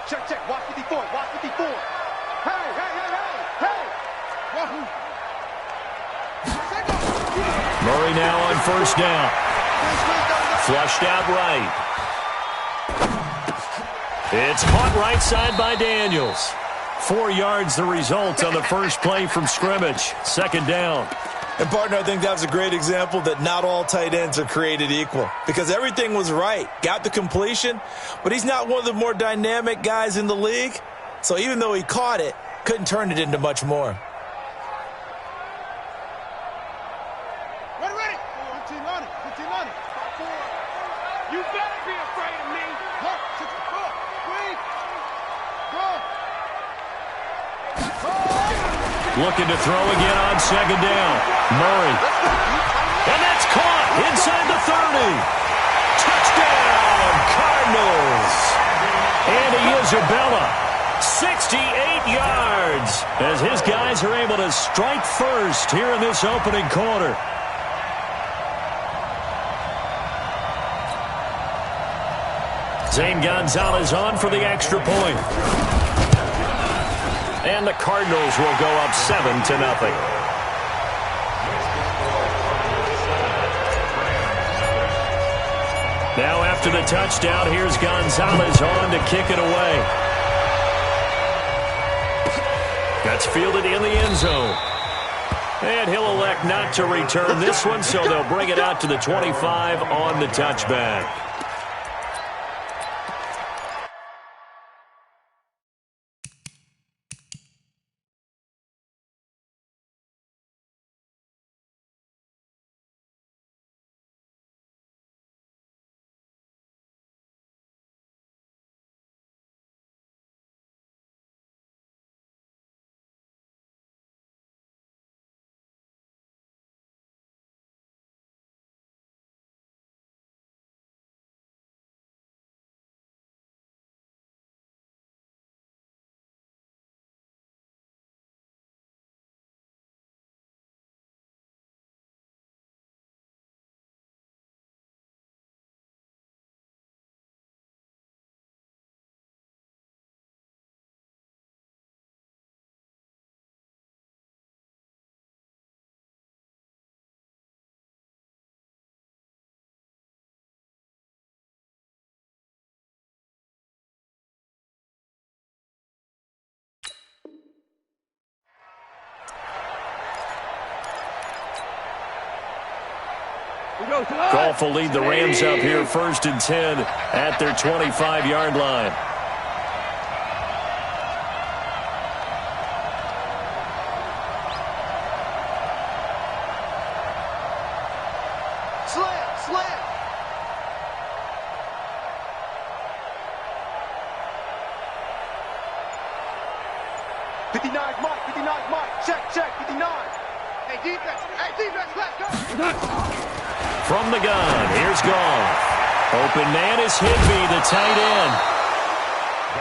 Check, check. Watch 54. Watch 54. Hey, hey, hey, hey, hey. Murray now on first down. Flushed out right. It's caught right side by Daniels. 4 yards the result on the first play from scrimmage. Second down. And, partner, I think that was a great example that not all tight ends are created equal because everything was right. Got the completion, but he's not one of the more dynamic guys in the league. So even though he caught it, couldn't turn it into much more. Ready. 15 on it. 15 on it. 5-4. You better be afraid of me. 64. Go. Looking to throw again on second down. Murray. And that's caught inside the 30. Touchdown, Cardinals. Andy Isabella, 68 yards, as his guys are able to strike first here in this opening quarter. Zane Gonzalez on for the extra point. And the Cardinals will go up 7-0. Now after the touchdown, here's Gonzalez on to kick it away. That's fielded in the end zone. And he'll elect not to return this one, so they'll bring it out to the 25 on the touchback. Goff will lead the Rams up here 1st and 10 at their 25-yard line. Slam. 59 Mike. Check. 59. Hey, defense, let's go. From the gun, here's Goff. Open man is Higbee, the tight end.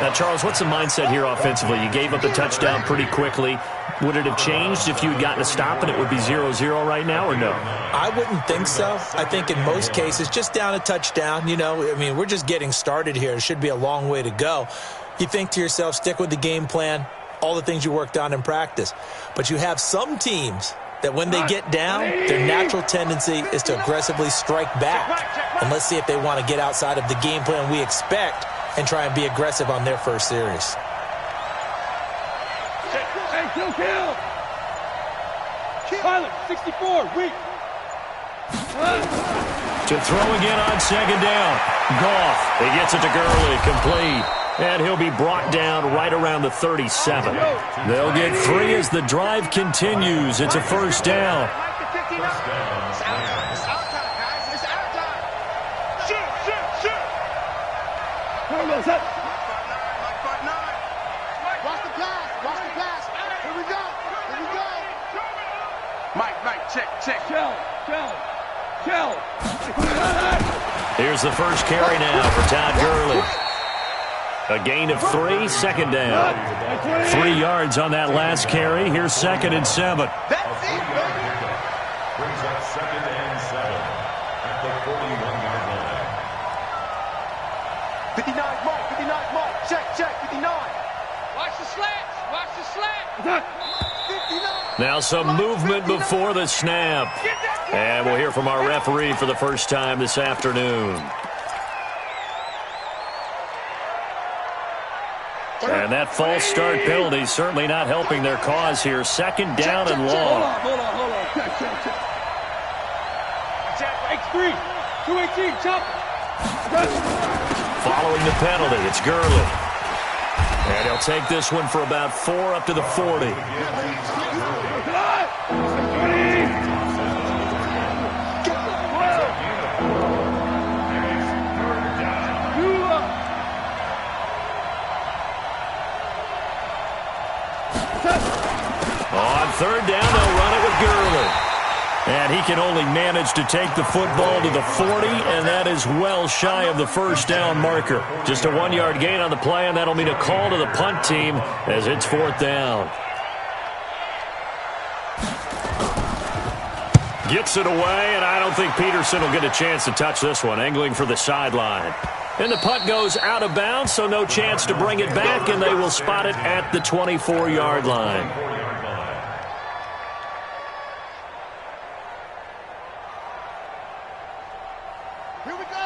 Now, Charles, what's the mindset here offensively? You gave up the touchdown pretty quickly. Would it have changed if you had gotten a stop and it would be 0-0 right now, or no? I wouldn't think so. I think in most cases, just down a touchdown, we're just getting started here. It should be a long way to go. You think to yourself, stick with the game plan, all the things you worked on in practice. But you have some teams that when they get down, their natural tendency is to aggressively strike back. And let's see if they want to get outside of the game plan we expect and try and be aggressive on their first series. Kill. Pilot, 64, weak. To throw again on second down. Goff, he gets it to Gurley, complete. And he'll be brought down right around the 37. They'll get 3 as the drive continues. It's a first down. It's our time, guys. It's our time. Shoot. Watch the pass. Here we go. Mike, check. Kill. Here's the first carry now for Todd Gurley. A gain of 3, second down. 3 yards on that last carry. Here's 2nd and 7. That's it, baby. Brings up 2nd and 7 at the 41-yard line. 59 Now some movement before the snap. And we'll hear from our referee for the first time this afternoon. And that false start penalty certainly not helping their cause here. Second down and long. Hold on. X3, 218, chop. Following the penalty, it's Gurley. And he'll take this one for about 4 up to the 40. On third down, they'll run it with Gurley. And he can only manage to take the football to the 40, and that is well shy of the first down marker. Just a 1-yard gain on the play, and that'll mean a call to the punt team as it's fourth down. Gets it away, and I don't think Peterson will get a chance to touch this one, angling for the sideline. And the punt goes out of bounds, so no chance to bring it back, and they will spot it at the 24-yard line.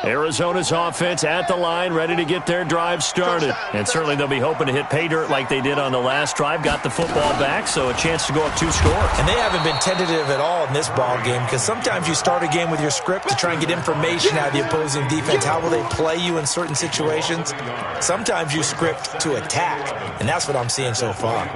Arizona's offense at the line, ready to get their drive started. And certainly they'll be hoping to hit pay dirt like they did on the last drive. Got the football back, so a chance to go up 2 scores. And they haven't been tentative at all in this ball game, because sometimes you start a game with your script to try and get information out of the opposing defense. How will they play you in certain situations? Sometimes you script to attack, and that's what I'm seeing so far.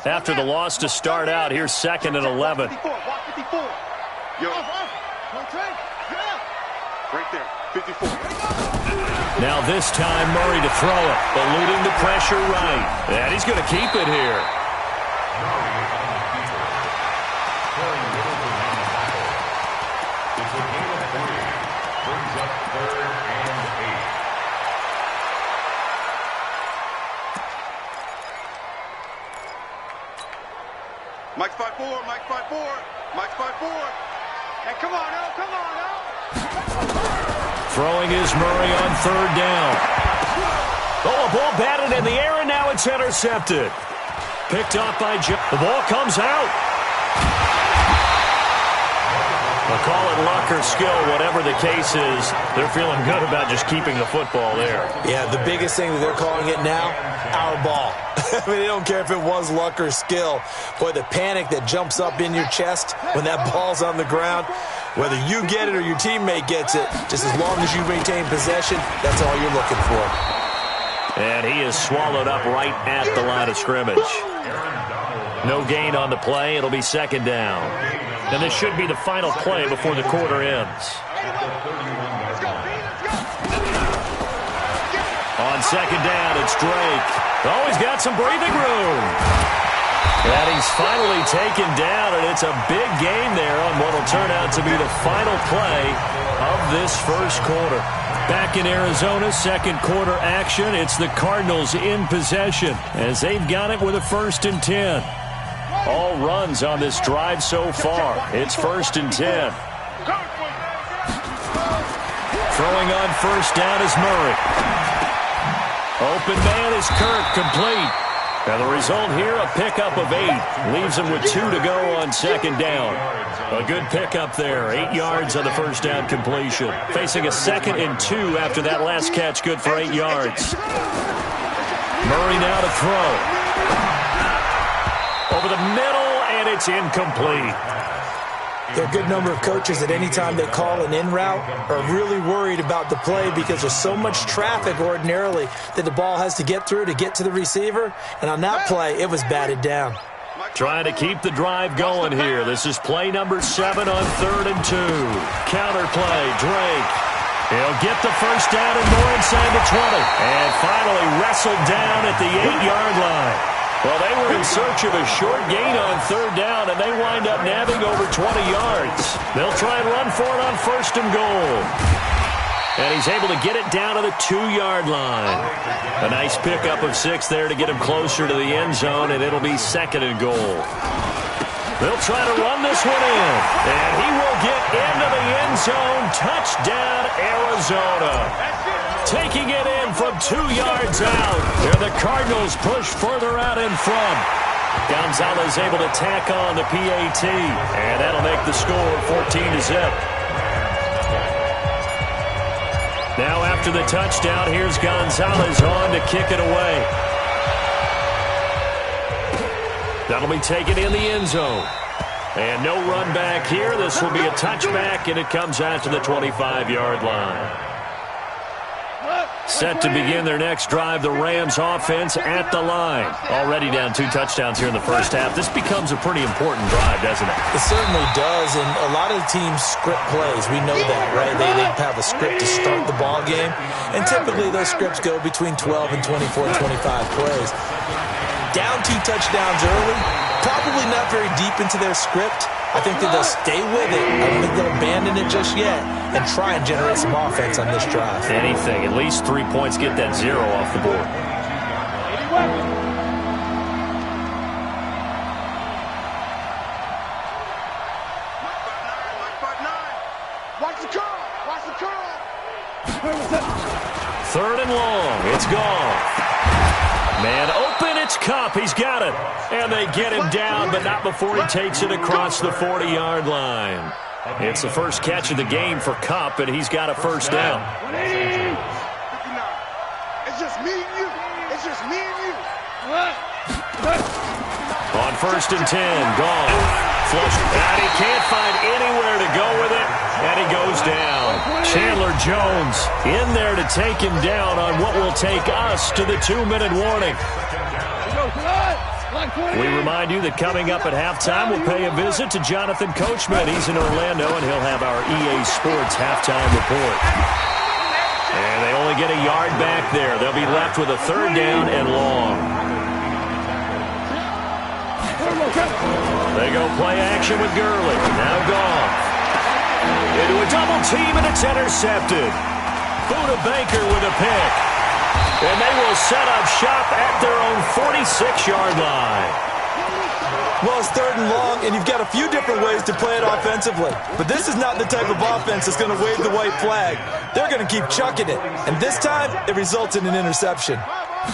After the loss to start out, here's 2nd and 11. Yo. Right there, 54. Now this time Murray to throw it, eluding the pressure right. And he's going to keep it here. Mike's 5-4, Mike's 5-4, Mike's 5-4. Hey, come on, Earl, come on, Earl. Throwing is Murray on 3rd down. Oh, a ball batted in the air, and now it's intercepted. Picked off by Joe. The ball comes out. They'll call it luck or skill, whatever the case is. They're feeling good about just keeping the football there. Yeah, the biggest thing that they're calling it now, our ball. I mean, they don't care if it was luck or skill. Boy, the panic that jumps up in your chest when that ball's on the ground, whether you get it or your teammate gets it, just as long as you maintain possession, that's all you're looking for. And he is swallowed up right at the line of scrimmage. No gain on the play. It'll be 2nd down. And this should be the final play before the quarter ends. On 2nd down, it's Drake. Oh, he's got some breathing room. And he's finally taken down, and it's a big gain there on what will turn out to be the final play of this first quarter. Back in Arizona, 2nd quarter action. It's the Cardinals in possession as they've got it with a 1st and 10. All runs on this drive so far. It's 1st and 10. Throwing on first down is Murray. Open man is Kirk, complete. And the result here, a pickup of 8. Leaves him with 2 to go on second down. A good pickup there. 8 yards on the first down completion. Facing a 2nd and 2 after that last catch, good for 8 yards. Murray now to throw. Over the middle, and it's incomplete. There are a good number of coaches at any time they call an in route are really worried about the play because there's so much traffic ordinarily that the ball has to get through to get to the receiver. And on that play, it was batted down. Trying to keep the drive going here. This is play number 7 on 3rd and 2. Counter play, Drake. He'll get the first down and more inside the 20. And finally wrestled down at the 8-yard line. Well, they were in search of a short gain on 3rd down, and they wind up nabbing over 20 yards. They'll try and run for it on 1st and goal. And he's able to get it down to the 2-yard line. A nice pickup of 6 there to get him closer to the end zone, and it'll be 2nd and goal. They'll try to run this one in, and he will get into the end zone. Touchdown, Arizona. Taking it in from 2 yards out. There the Cardinals push further out in front. Gonzalez able to tack on the PAT, and that'll make the score 14-0. Now after the touchdown, here's Gonzalez on to kick it away. That'll be taken in the end zone. And no run back here. This will be a touchback, and it comes out to the 25-yard line. Set to begin their next drive, the Rams offense at the line. Already down 2 touchdowns here in the first half. This becomes a pretty important drive, doesn't it? It certainly does, and a lot of the teams script plays. We know that, right? They have a script to start the ball game, and typically those scripts go between 12 and 24, 25 plays. Down 2 touchdowns early, probably not very deep into their script. I think that they'll stay with it. I don't think they'll abandon it just yet and try and generate some offense on this drive. Anything. At least 3 points, get that 0 off the board. Watch the curl. Watch the curl. 3rd and long. It's gone. Man open, it's Kupp. He's got it. And they get him down, but not before he takes it across the 40-yard line. It's the first catch of the game for Kupp, and he's got a first down. 180. It's just me and you. It's just me and you. On 1st and 10, gone. Flush, and he can't find anywhere to go with it, and he goes down. Chandler Jones in there to take him down on what will take us to the 2-minute warning. We remind you that coming up at halftime, we'll pay a visit to Jonathan Coachman. He's in Orlando, and he'll have our EA Sports halftime report. And they only get a yard back there. They'll be left with a 3rd down and long. They go play action with Gurley. Now gone. Into a double team, and it's intercepted. Buda Baker with a pick. And they will set up shop at their own 46-yard line. Well, it's 3rd and long, and you've got a few different ways to play it offensively. But this is not the type of offense that's going to wave the white flag. They're going to keep chucking it. And this time, it results in an interception.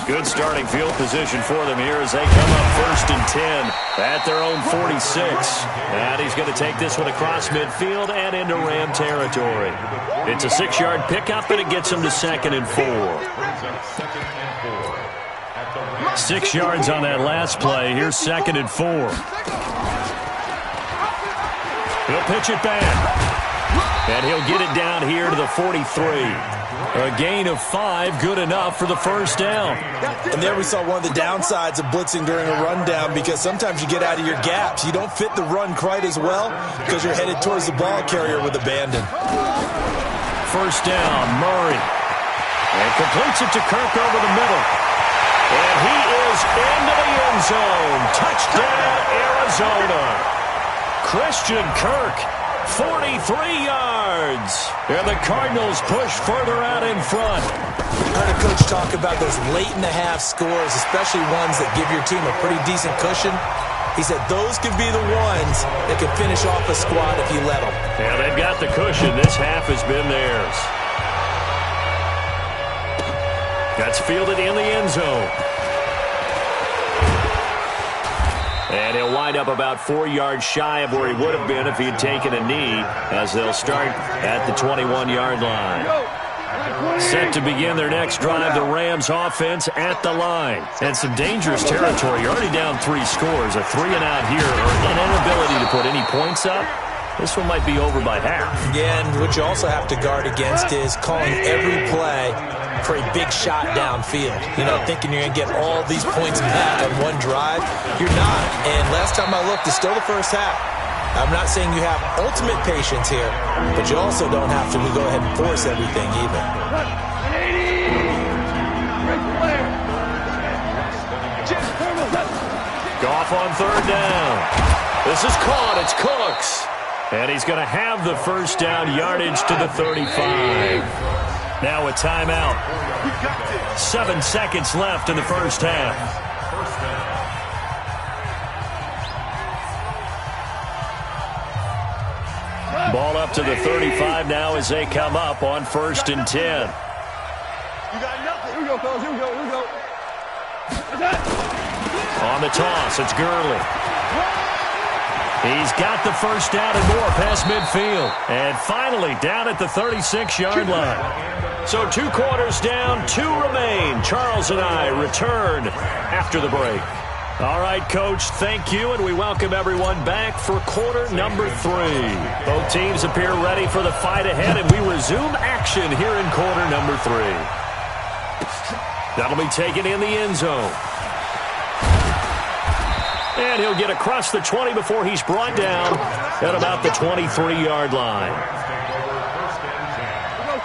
Good starting field position for them here as they come up 1st and 10 at their own 46. And he's going to take this one across midfield and into Ram territory. It's a 6-yard pickup, and it gets him to 2nd and 4. 6 yards on that last play. Here's 2nd and 4. He'll pitch it back. And he'll get it down here to the 43. A gain of 5, good enough for the first down. And there we saw one of the downsides of blitzing during a rundown, because sometimes you get out of your gaps. You don't fit the run quite as well because you're headed towards the ball carrier with abandon. First down, Murray. And completes it to Kirk over the middle. And he is into the end zone. Touchdown, Arizona. Christian Kirk, 43 yards. And the Cardinals push further out in front. I heard a coach talk about those late-in-the-half scores, especially ones that give your team a pretty decent cushion. He said those could be the ones that could finish off a squad if you let them. Yeah, they've got the cushion. This half has been theirs. That's fielded in the end zone. And he'll wind up about 4 yards shy of where he would have been if he had taken a knee, as they'll start at the 21-yard line. Set to begin their next drive, the Rams offense at the line. And some dangerous territory. You're already down 3 scores. A 3-and-out here, or an inability to put any points up. This one might be over by half. Yeah, and what you also have to guard against is calling every play for a big shot downfield. You know, thinking you're going to get all these points back on one drive. You're not. And last time I looked, it's still the first half. I'm not saying you have ultimate patience here, but you also don't have to go ahead and force everything either. Goff on 3rd down. This is caught. It's Cooks. And he's going to have the first down, yardage to the 35. Now a timeout. 7 seconds left in the first half. Ball up to the 35 now as they come up on 1st and 10. You got nothing. Here we go, fellas. Here we go. Here we go. On the toss, it's Gurley. He's got the first down and more past midfield. And finally down at the 36-yard line. So 2 quarters down, 2 remain. Charles and I return after the break. All right, Coach, thank you, and we welcome everyone back for quarter number 3. Both teams appear ready for the fight ahead, and we resume action here in quarter number 3. That'll be taken in the end zone. And he'll get across the 20 before he's brought down at about the 23-yard line.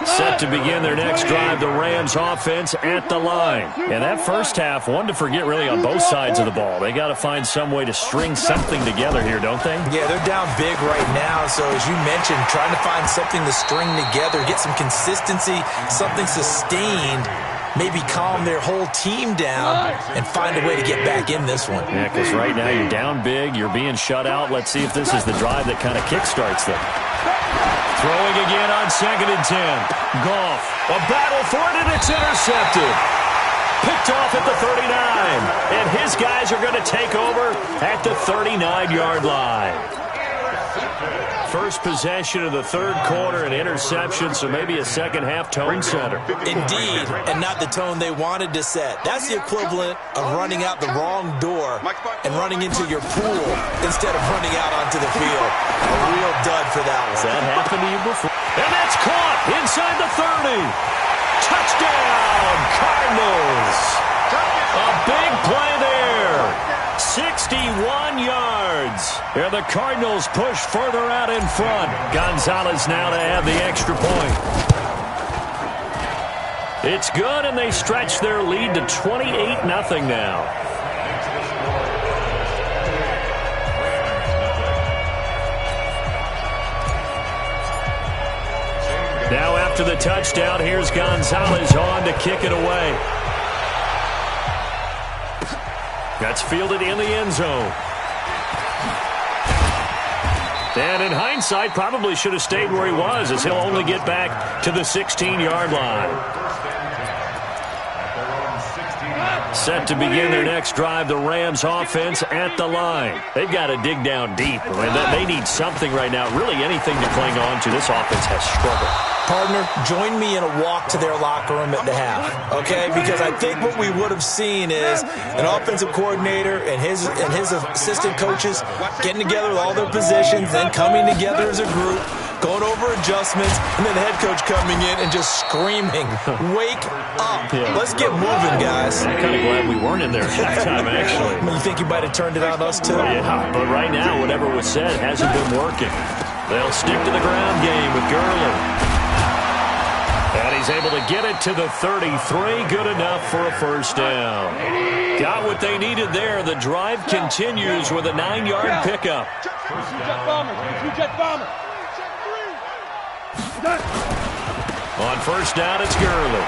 Set to begin their next drive, the Rams offense at the line. And that first half, one to forget really on both sides of the ball. They got to find some way to string something together here, don't they? Yeah, they're down big right now. So as you mentioned, trying to find something to string together, get some consistency, something sustained, maybe calm their whole team down and find a way to get back in this one. Yeah, because right now you're down big, you're being shut out. Let's see if this is the drive that kind of kickstarts them. Throwing again on 2nd and 10. Goff, a battle for it, and it's intercepted. Picked off at the 39. And his guys are going to take over at the 39-yard line. First possession of the 3rd quarter, an interception, so maybe a second-half tone setter. Indeed, and not the tone they wanted to set. That's the equivalent of running out the wrong door and running into your pool instead of running out onto the field. A real dud for that one. Has that happened to you before? And that's caught inside the 30. Touchdown, Cardinals. A big play there. 61 yards. And the Cardinals push further out in front. Gonzalez now to add the extra point. It's good, and they stretch their lead to 28-0 now. Now after the touchdown, here's Gonzalez on to kick it away. That's fielded in the end zone. And in hindsight, probably should have stayed where he was, as he'll only get back to the 16-yard line. Set to begin their next drive, the Rams offense at the line. They've got to dig down deep. I mean, they need something right now, really anything to cling on to. This offense has struggled. Partner, join me in a walk to their locker room at the half, okay? Because I think what we would have seen is an offensive coordinator and his assistant coaches getting together with all their positions, then coming together as a group, going over adjustments, and then the head coach coming in and just screaming, "Wake up. Yeah. Let's get moving, guys." I'm kind of glad we weren't in there at halftime, actually. You think you might have turned it on us, too? Yeah, but right now, whatever was said hasn't been working. They'll stick to the ground game with Gurley. And he's able to get it to the 33. Good enough for a first down. Got what they needed there. The drive continues with a 9-yard pickup. On first down, it's Gurley.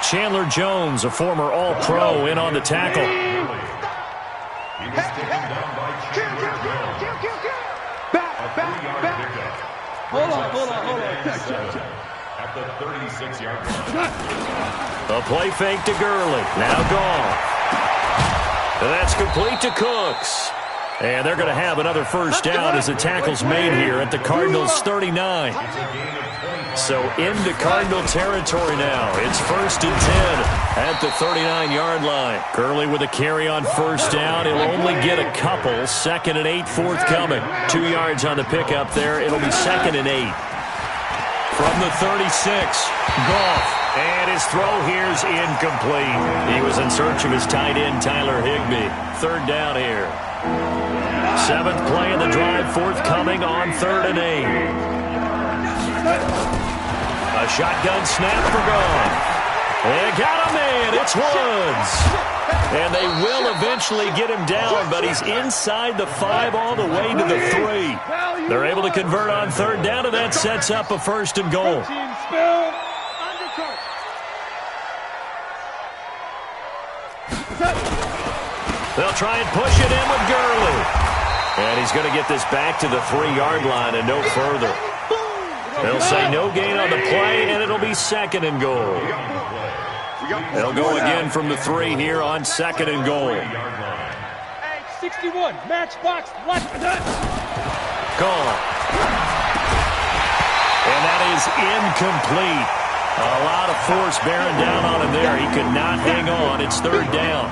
Chandler Jones, a former All-Pro, in on the tackle. Hold on. at the 36-yard line. A play fake to Gurley. Now gone. And that's complete to Cooks. And they're going to have another first down as the tackle's made here at the Cardinals' 39. So into Cardinal territory now. It's 1st and 10 at the 39-yard line. Gurley with a carry on first down. He'll only get a couple. 2nd and 8 forthcoming. 2 yards on the pickup there. It'll be 2nd and 8. From the 36, Goff. And his throw here's incomplete. He was in search of his tight end, Tyler Higbee. 3rd down here. 7th play of the drive forthcoming on 3rd and 8. A shotgun snap for Goff. They got him in. It's Woods. And they will eventually get him down, but he's inside the 5 all the way to the 3. They're able to convert on 3rd down, and that sets up a 1st and goal. They'll try and push it in with Gurley. And he's going to get this back to the 3-yard line and no further. They'll say no gain on the play, and it'll be 2nd and goal. They'll go again from the 3 here on 2nd and goal. 61, matchbox, left. Gone. And that is incomplete. A lot of force bearing down on him there. He could not hang on. It's 3rd down.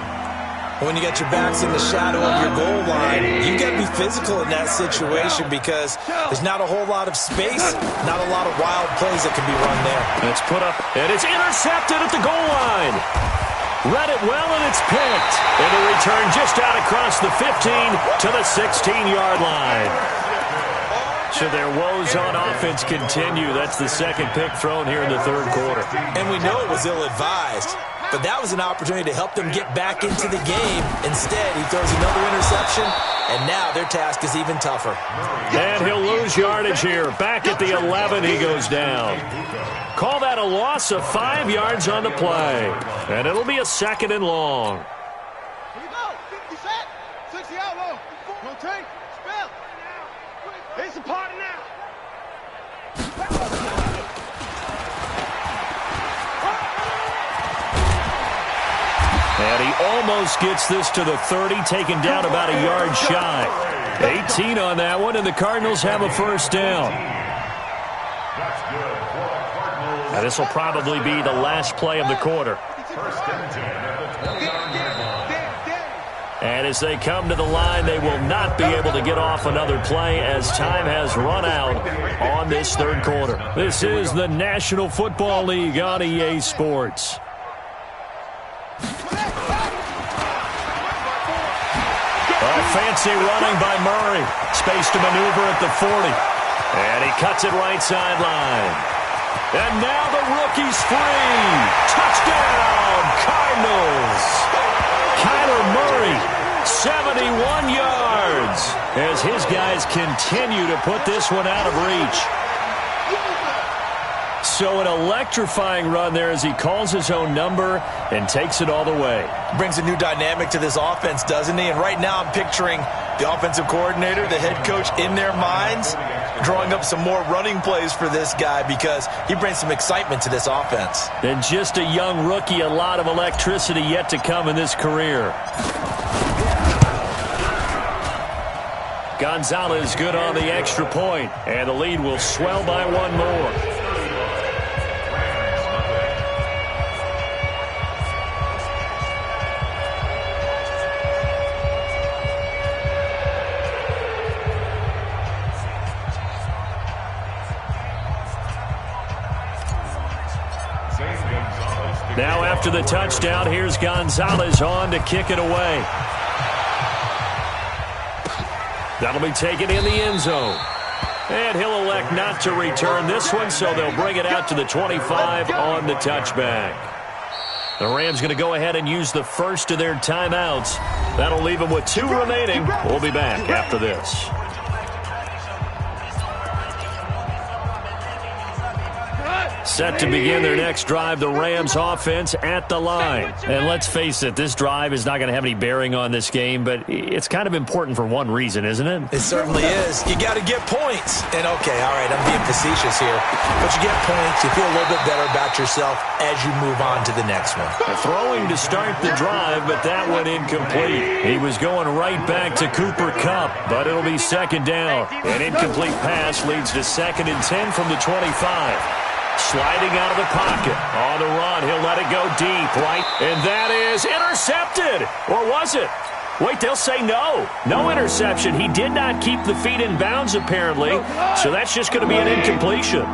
When you got your backs in the shadow of your goal line, you got to be physical in that situation because there's not a whole lot of space, not a lot of wild plays that can be run there. It's put up, and it's intercepted at the goal line. Read it well, and it's picked. And the return just out across the 15 to the 16-yard line. So their woes on offense continue. That's the 2nd pick thrown here in the 3rd quarter. And we know it was ill-advised. But that was an opportunity to help them get back into the game. Instead, he throws another interception, and now their task is even tougher. And he'll lose yardage here. Back at the 11, he goes down. Call that a loss of 5 yards on the play. And it'll be a 2nd and long. Here you go. 50 set. 60 out low. Rotate. Spell. It's a party now. And he almost gets this to the 30, taken down about a yard shy. 18 on that one, and the Cardinals have a first down. Now this will probably be the last play of the quarter. And as they come to the line, they will not be able to get off another play as time has run out on this 3rd quarter. This is the National Football League on EA Sports. Fancy running by Murray. Space to maneuver at the 40. And he cuts it right sideline. And now the rookie's free. Touchdown, Cardinals. Kyler Murray, 71 yards. As his guys continue to put this one out of reach. So an electrifying run there as he calls his own number and takes it all the way. Brings a new dynamic to this offense, doesn't he? And right now I'm picturing the offensive coordinator, the head coach in their minds, drawing up some more running plays for this guy because he brings some excitement to this offense. And just a young rookie, a lot of electricity yet to come in this career. Gonzalez good on the extra point, and the lead will swell by 1 more. Now after the touchdown, here's Gonzalez on to kick it away. That'll be taken in the end zone. And he'll elect not to return this one, so they'll bring it out to the 25 on the touchback. The Rams going to go ahead and use the first of their timeouts. That'll leave them with 2 remaining. We'll be back after this. Set to begin their next drive, the Rams offense at the line. And let's face it, this drive is not going to have any bearing on this game, but it's kind of important for one reason, isn't it? It certainly is. You got to get points. And, okay, all right, I'm being facetious here. But you get points, you feel a little bit better about yourself as you move on to the next one. Throwing to start the drive, but that one incomplete. He was going right back to Cooper Kupp, but it'll be second down. An incomplete pass leads to 2nd and 10 from the 25. Sliding out of the pocket. On the run, he'll let it go deep, right? And that is intercepted. Or was it? Wait, they'll say no. No interception. He did not keep the feet in bounds, apparently. So that's just going to be an incompletion.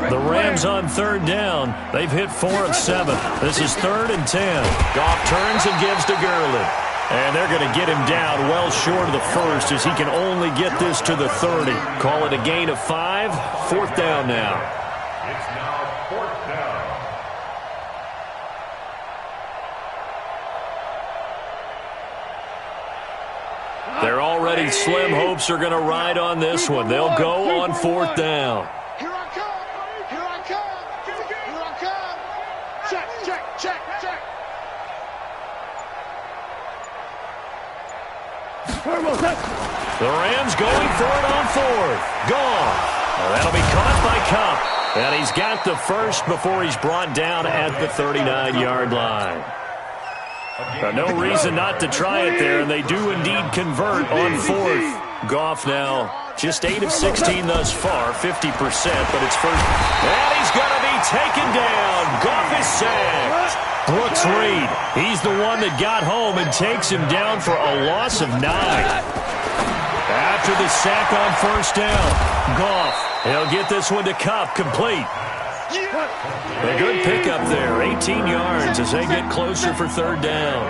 The Rams on 3rd down. They've hit 4 of 7. This is 3rd and 10. Goff turns and gives to Gurley. And they're going to get him down well short of the first as he can only get this to the 30. Call it a gain of 5. 4th down now. It's now 4th down. Their already slim hopes are going to ride on this one. They'll go on 4th down. Here I come. Here I come. Here I come. Check, check, check, check. The Rams going for it on 4th. Gone. Well, that'll be caught by Kupp. And he's got the first before he's brought down at the 39-yard line. No reason not to try it there, and they do indeed convert on 4th. Goff now just 8 of 16 thus far, 50%, but it's first. And he's going to be taken down. Goff is sacked. Brooks Reed, he's the one that got home and takes him down for a loss of 9. After the sack on 1st down, Goff, he'll get this one to Kupp, complete. A good pickup there, 18 yards as they get closer for 3rd down.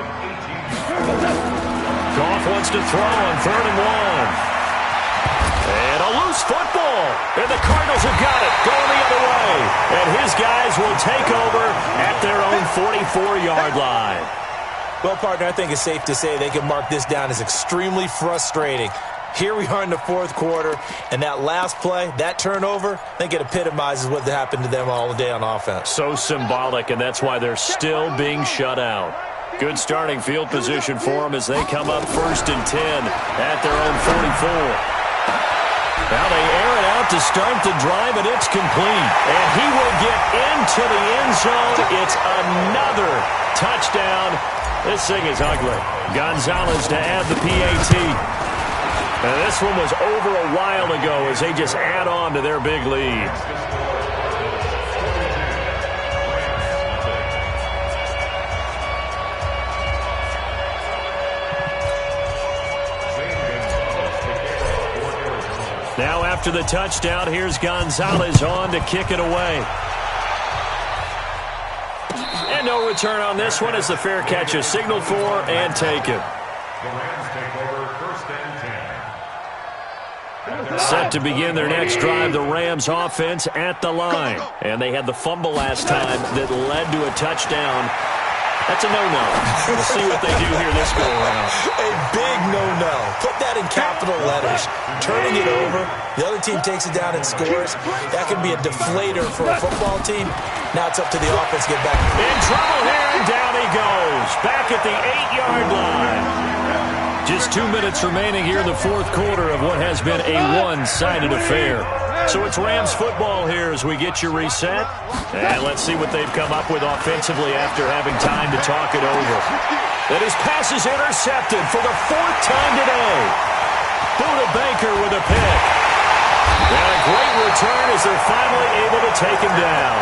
Goff wants to throw on 3rd and 1. And a loose football. And the Cardinals have got it, going the other way. And his guys will take over at their own 44-yard line. Well, partner, I think it's safe to say they can mark this down as extremely frustrating. Here we are in the 4th quarter, and that last play, that turnover, I think it epitomizes what happened to them all day on offense. So symbolic, and that's why they're still being shut out. Good starting field position for them as they come up 1st and 10 at their own 44. Now they air it out to start the drive, and it's complete. And he will get into the end zone. It's another touchdown. This thing is ugly. Gonzalez to add the PAT. And this one was over a while ago as they just add on to their big lead. Now after the touchdown, here's Gonzalez on to kick it away. And no return on this one as the fair catch is signaled for and taken. The Rams take over 1st and 10. Set to begin their next drive, the Rams offense at the line. And they had the fumble last time that led to a touchdown. That's a no-no. We'll see what they do here this go-around. A big no-no. Put that in capital letters. Turning it over, the other team takes it down and scores. That can be a deflator for a football team. Now it's up to the offense to get back. In trouble here, and down he goes. Back at the 8-yard line. Just 2 minutes remaining here in the 4th quarter of what has been a one-sided affair. So it's Rams football here as we get you reset. And let's see what they've come up with offensively after having time to talk it over. And his pass is intercepted for the 4th time today. Buda Baker with a pick. And a great return as they're finally able to take him down.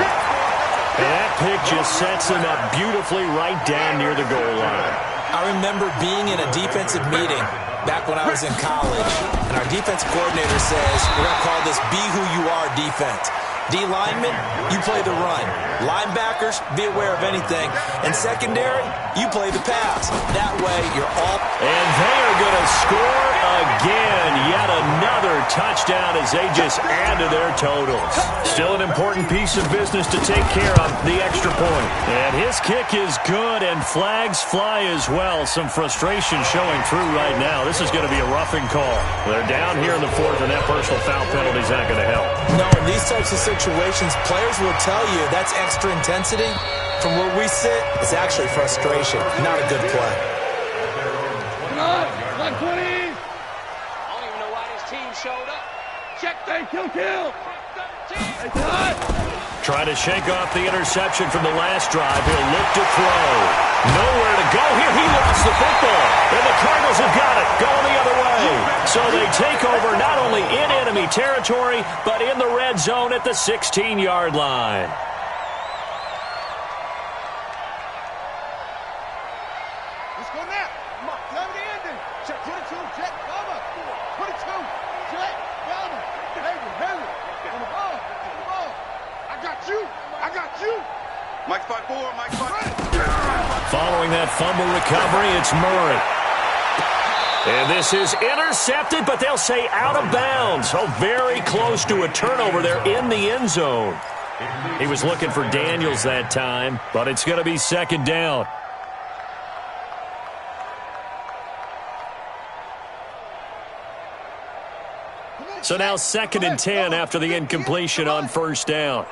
And that pick just sets him up beautifully right down near the goal line. I remember being in a defensive meeting back when I was in college, and our defense coordinator says, we're going to call this be who you are defense. D linemen, you play the run. Linebackers, be aware of anything. And secondary, you play the pass. That way, you're all... And they are going to score again. Yet another touchdown as they just add to their totals. Still an important piece of business to take care of, the extra point. And his kick is good, and flags fly as well. Some frustration showing through right now. This is going to be a roughing call. They're down here in the fourth, and that personal foul penalty is not going to help. No, in these types of situations, players will tell you that's extra intensity. From where we sit, it's actually frustration. Not a good play. Like 20. I don't even know why this team showed up. Check, they kill. Trying to shake off the interception from the last drive. He'll look to throw. Nowhere to go here. He lost the football. And the Cardinals have got it. Going the other way. So they take over not only in enemy territory, but in the red zone at the 16-yard line. Let's go now. Come on, tell me the ending. Check 22, check, cover. 22, check, cover. Henry. On the ball. I got you. Mike 5-4, Mike 5. Following that fumble recovery, it's Murray. And this is intercepted, but they'll say out of bounds. So very close to a turnover there in the end zone. He was looking for Daniels that time, but it's going to be second down. So now 2nd and 10 after the incompletion on first down.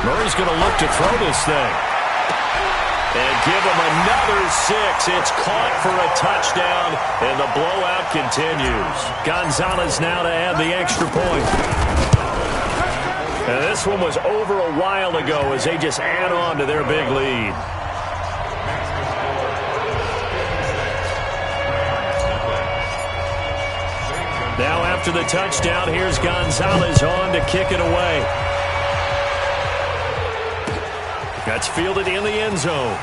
Murray's going to look to throw this thing. And give him another 6. It's caught for a touchdown, and the blowout continues. Gonzalez now to add the extra point. And this one was over a while ago as they just add on to their big lead. Now after the touchdown, here's Gonzalez on to kick it away. That's fielded in the end zone.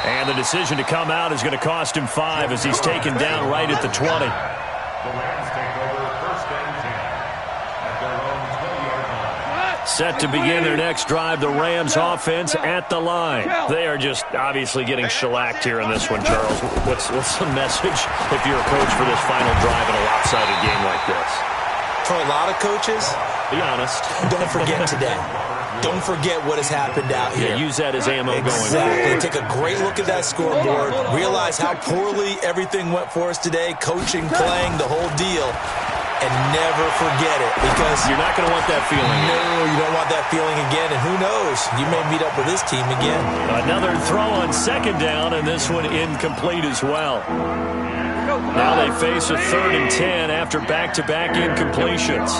And the decision to come out is going to cost him 5 as he's taken down right at the 20. The Rams take over 1st and 10 at their own 20-yard line. Set to begin their next drive, the Rams offense at the line. They are just obviously getting shellacked here in this one, Charles. What's the message if you're a coach for this final drive in a lopsided game like this? For a lot of coaches, be honest. Don't forget today. Don't forget what has happened out here. Yeah, use that as ammo going Exactly. forward. Take a great look at that scoreboard. Realize how poorly everything went for us today. Coaching, playing, the whole deal. And never forget it. Because you're not going to want that feeling. No, you don't want that feeling again. And who knows? You may meet up with this team again. Another throw on second down, and this one incomplete as well. Now they face a 3rd and 10 after back-to-back incompletions.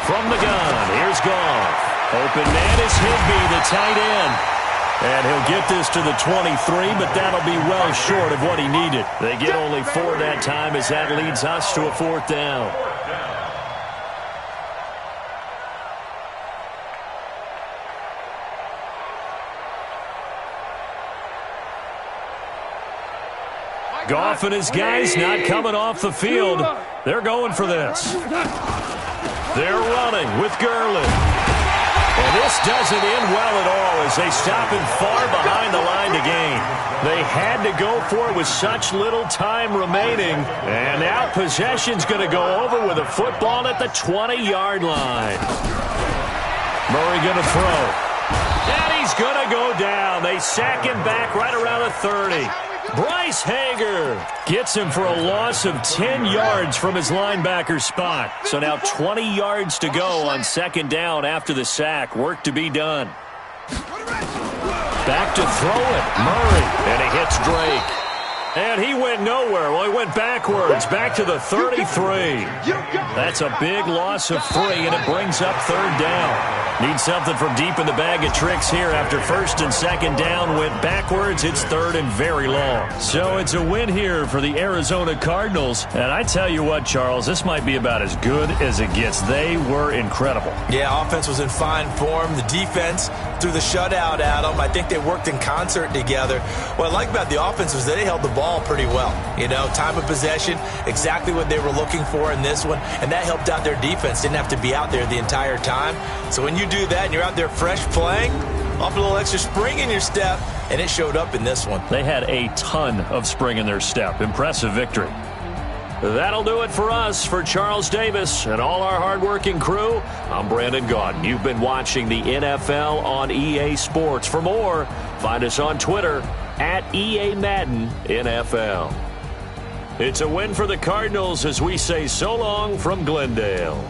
From the gun, here's Goff. Open man is Higbee, the tight end. And he'll get this to the 23, but that'll be well short of what he needed. They get only 4 that time as that leads us to a 4th down. Goff and his guys not coming off the field. They're going for this. They're running with Gurley. And this doesn't end well at all as they stop him far behind the line to gain. They had to go for it with such little time remaining. And now possession's going to go over with a football at the 20-yard line. Murray going to throw. And he's going to go down. They sack him back right around the 30. Bryce Hager gets him for a loss of 10 yards from his linebacker spot. So now 20 yards to go on second down after the sack. Work to be done. Back to throw it. Murray. And he hits Drake. And he went nowhere. Well, he went backwards. Back to the 33. That's a big loss of 3, and it brings up 3rd down. Need something from deep in the bag of tricks here after 1st and 2nd down. Went backwards. It's 3rd and very long. So it's a win here for the Arizona Cardinals. And I tell you what, Charles, this might be about as good as it gets. They were incredible. Yeah, offense was in fine form. The defense through the shutout, Adam. I think they worked in concert together. What I like about the offense was that they held the ball pretty well. You know, time of possession, exactly what they were looking for in this one, and that helped out their defense. Didn't have to be out there the entire time. So when you do that and you're out there fresh playing, off a little extra spring in your step, and it showed up in this one. They had a ton of spring in their step. Impressive victory. That'll do it for us. For Charles Davis and all our hardworking crew, I'm Brandon Gaudin. You've been watching the NFL on EA Sports. For more, find us on Twitter at EA Madden NFL. It's a win for the Cardinals as we say so long from Glendale.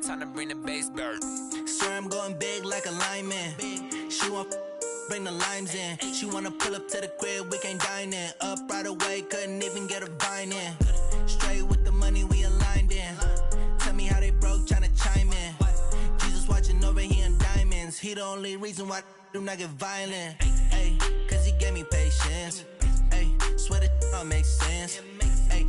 Time to bring the bass bird. Swear I'm going big like a lineman. She want bring the limes in. She wanna pull up to the crib, we can't dine in. Up right away, couldn't even get a vine in. Straight with the money we aligned in. Tell me how they broke, tryna chime in. Jesus watching over here in diamonds. He the only reason why I do not get violent. Ay, cause he gave me patience. Ay, swear that all makes sense. Ay,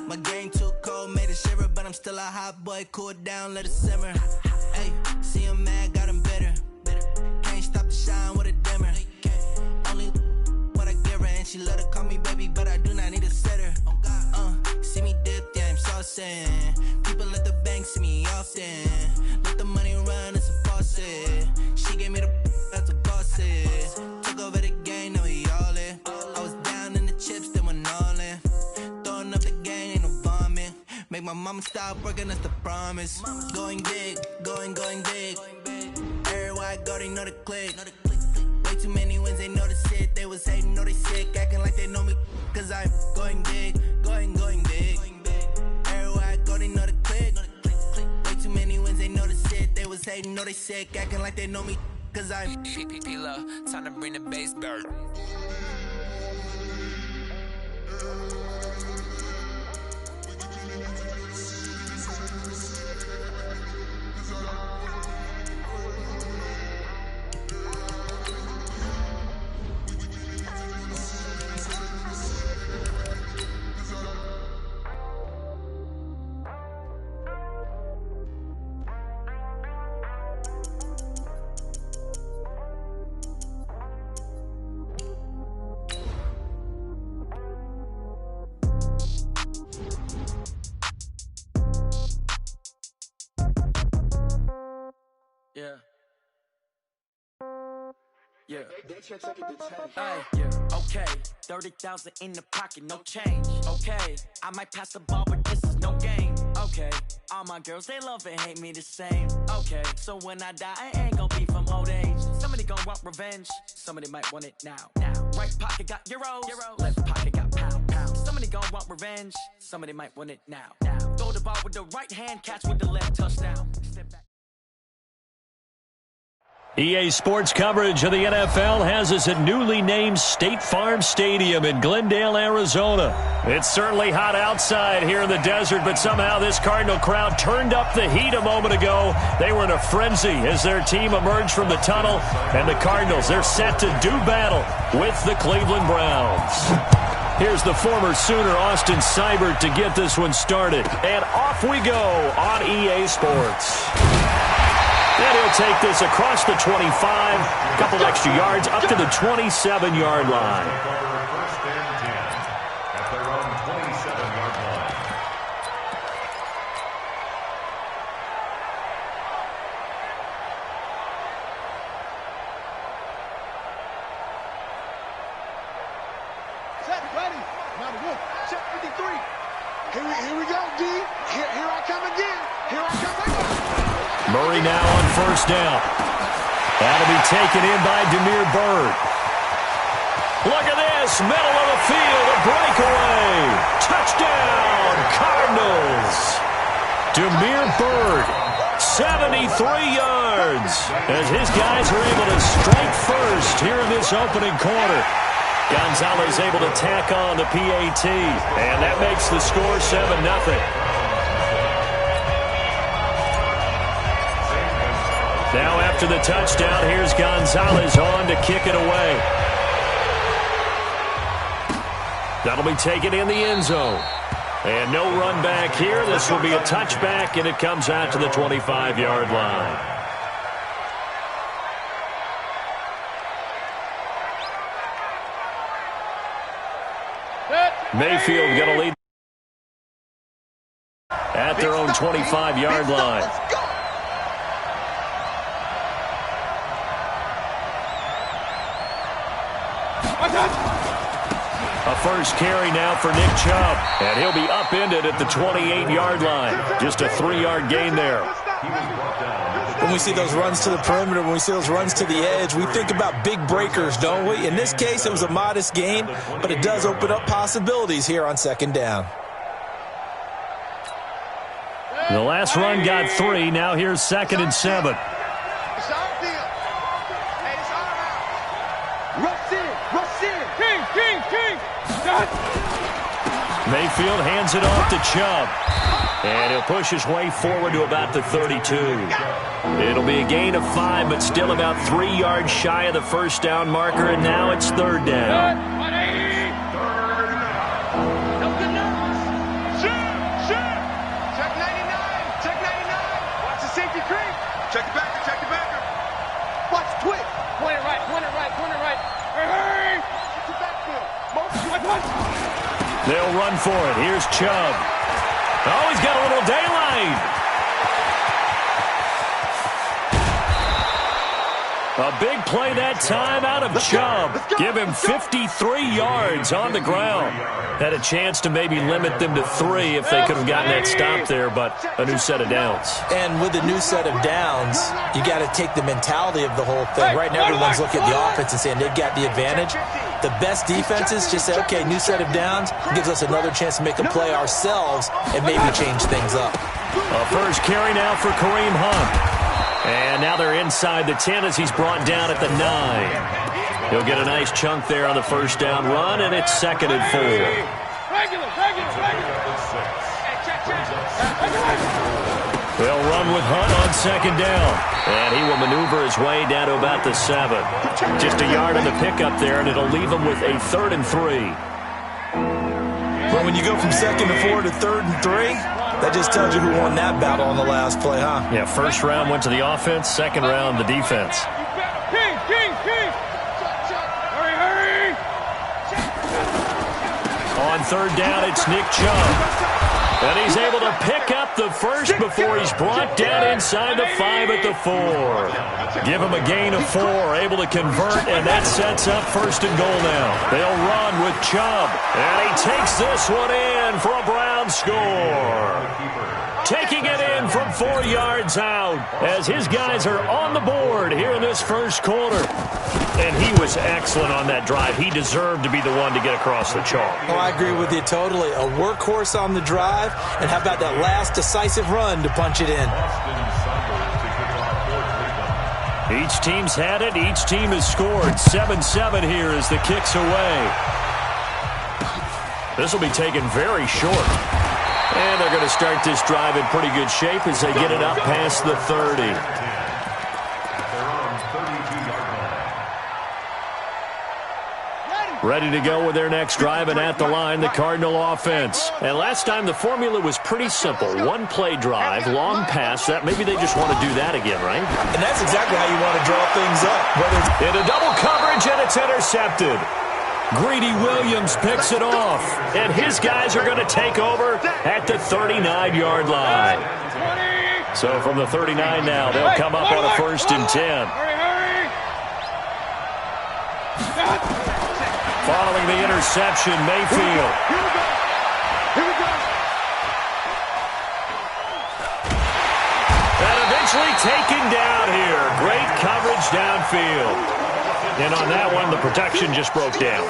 my game too cold, made it shiver, but I'm still a hot boy. Cool it down, let it simmer. Hey, see him mad, got him bitter. Can't stop the shine with a dimmer. Only what I give her, and she let her call me baby, but I do not need a sitter. See me dip, yeah, I'm saucing. People at the bank see me often. Let the money run, it's a faucet. She gave me the that's a boss is. Took over the game, now we all in. I was down in the chips, then went all in. Throwing up the game, ain't no vomit. Make my mama stop working, that's the promise. Going big, going big. Everywhere I go, they know the click. Way too many wins, they know the shit. They was hating, know they sick, acting like they know me. Cause I'm going big, going big. Everywhere I go, they know the click. Way too many wins, they know the shit. They was hating, know they sick, acting like they know me. Cause I'm P-P-P-Love, time to bring the bass bird. Yeah. Yeah. Hey, yeah. Okay. 30,000 in the pocket, no change. Okay. I might pass the ball, but this is no game. Okay. All my girls, they love and hate me the same. Okay. So when I die, I ain't gonna be from old age. Somebody gonna want revenge. Somebody might want it now. Right pocket got euros. Left pocket got pound. Somebody gonna want revenge. Somebody might want it now. Throw the ball with the right hand, catch with the left, touchdown. Step back. EA Sports coverage of the NFL has us at newly named State Farm Stadium in Glendale, Arizona. It's certainly hot outside here in the desert, but somehow this Cardinal crowd turned up the heat a moment ago. They were in a frenzy as their team emerged from the tunnel, and the Cardinals, they're set to do battle with the Cleveland Browns. Here's the former Sooner, Austin Seibert, to get this one started. And off we go on EA Sports. And he'll take this across the 25, a couple extra yards, up to the 27-yard line. First and 10 at their own 27-yard line. Check 20. Now the wolf. Check 53. Here we go, D. Here I come again. Here I come again. Murray now on first down. That'll be taken in by Demir Bird. Look at this, middle of the field, a breakaway. Touchdown, Cardinals. Demir Bird, 73 yards, as his guys are able to strike first here in this opening quarter. Gonzalez able to tack on the PAT, and that makes the score 7-0. Now after the touchdown, here's Gonzalez on to kick it away. That'll be taken in the end zone. And no run back here. This will be a touchback, and it comes out to the 25-yard line. Mayfield going to lead at their own 25-yard line. A first carry now for Nick Chubb, and he'll be upended at the 28-yard line. Just a 3-yard gain there. When we see those runs to the perimeter, when we see those runs to the edge, we think about big breakers, don't we? In this case, it was a modest gain, but it does open up possibilities here on second down. The last run got 3. Now here's 2nd and 7. It's our deal. Hey, it's our house. Rush in. King. Mayfield hands it off to Chubb. And he'll push his way forward to about the 32. It'll be a gain of 5, but still about 3 yards shy of the first down marker, and now it's 3rd down. Check 99. Watch the safety creep. Check the backer. Watch twitch. Point it right. Hey! It's the backfield. They'll run for it. Here's Chubb. Oh, he's got a little daylight. A big play that time out of Chubb. Give him 53 yards on the ground. Had a chance to maybe limit them to 3 if they could have gotten that stop there, but a new set of downs. And with a new set of downs, you got to take the mentality of the whole thing. Right now, everyone's looking at the offense and saying they've got the advantage. The best defenses just say, okay, new set of downs gives us another chance to make a play ourselves and maybe change things up. A first carry now for Kareem Hunt. And now they're inside the 10 as he's brought down at the 9. He'll get a nice chunk there on the first down run, and it's 2nd and 4. They'll run with Hunt on 2nd down. And he will maneuver his way down to about the 7. Just a yard on the pickup there, and it'll leave him with a 3rd and 3. But when you go from 2nd and 4 to 3rd and 3, that just tells you who won that battle on the last play, huh? Yeah, first round went to the offense, second round the defense. Hurry! On 3rd down, it's Nick Chubb. And he's able to pick up the first before he's brought down inside the 5 at the 4. Give him a gain of 4, able to convert, and that sets up 1st and goal now. They'll run with Chubb, and he takes this one in for a Brown score. Taking it in from 4 yards out as his guys are on the board here in this first quarter. And he was excellent on that drive. He deserved to be the one to get across the chalk. Oh, I agree with you totally. A workhorse on the drive, and how about that last decisive run to punch it in? Each team's had it. Each team has scored. 7-7 here as the kick's away. This will be taken very short. And they're going to start this drive in pretty good shape as they get it up past the 30. Ready to go with their next drive, and at the line, the Cardinal offense. And last time, the formula was pretty simple. One play drive, long pass. That maybe they just want to do that again, right? And that's exactly how you want to draw things up. Into double coverage, and it's intercepted. Greedy Williams picks it off, and his guys are going to take over at the 39-yard line. So from the 39 now, they'll come up on a 1st and 10. Following the interception, Mayfield. And eventually taken down here. Great coverage downfield. And on that one, the protection just broke down.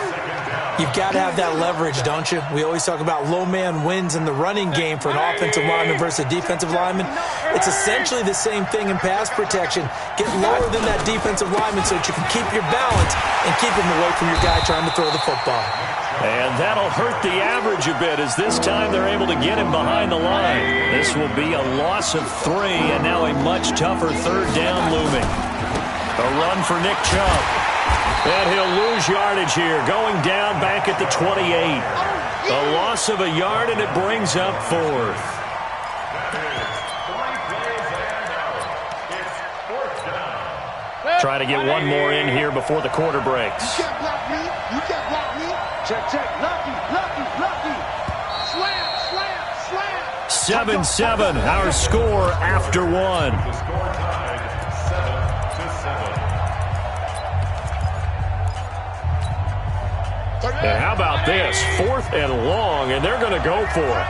You've got to have that leverage, don't you? We always talk about low man wins in the running game for an offensive lineman versus a defensive lineman. It's essentially the same thing in pass protection. Get lower than that defensive lineman so that you can keep your balance and keep him away from your guy trying to throw the football. And that'll hurt the average a bit as this time they're able to get him behind the line. This will be a loss of 3, and now a much tougher 3rd down looming. A run for Nick Chubb. And he'll lose yardage here, going down back at the 28. A loss of a yard, and it brings up 4th. Try to get one more in here before the quarter breaks. You can't block me. You can't block me. Check, check. Lucky, lucky, lucky. Slam, slam, slam. 7-7, our score after 1. And how about this? 4th and long, and they're going to go for it.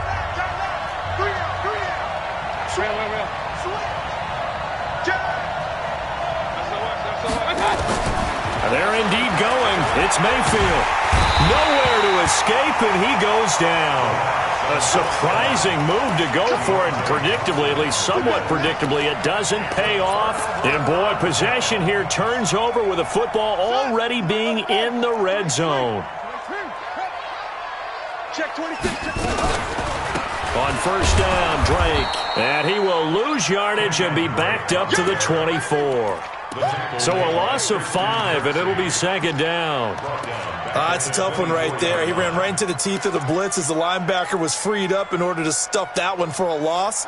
They're indeed going. It's Mayfield. Nowhere to escape, and he goes down. A surprising move to go for it, and predictably, at least somewhat predictably, it doesn't pay off. And boy, possession here turns over with a football already being in the red zone. Check 26. On 1st down, Drake. And he will lose yardage and be backed up to the 24. So a loss of 5, and it'll be 2nd down. It's a tough one right there. He ran right into the teeth of the blitz as the linebacker was freed up in order to stuff that one for a loss.